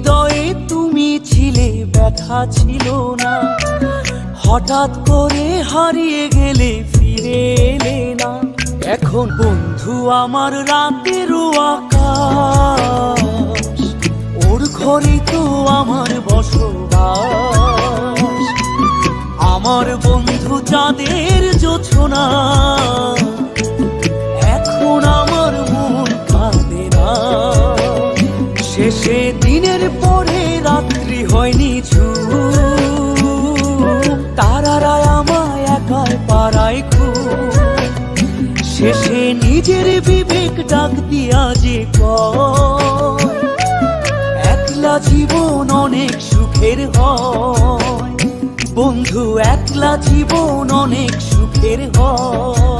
হৃদয়ে তুমি ছিলে, ব্যথা ছিল না। হঠাৎ করে হারিয়ে গেলে, ফিরে এলে না। এখন বন্ধু আমার রাতেরও আকাশ, ওর ঘরে তো আমার বসবাস। আমার বন্ধু চাঁদের জোছনা, এখন আমার মন কাঁদে না। শেষে দিনের পরে রাত্রি হয়নি তারারা আমায় একাই পাড়ায় খুব। শেষে নিজের বিবেক ডাক দিয়া যে কয়, একলা জীবন অনেক সুখের হয় বন্ধু, একলা জীবন অনেক সুখের হয়।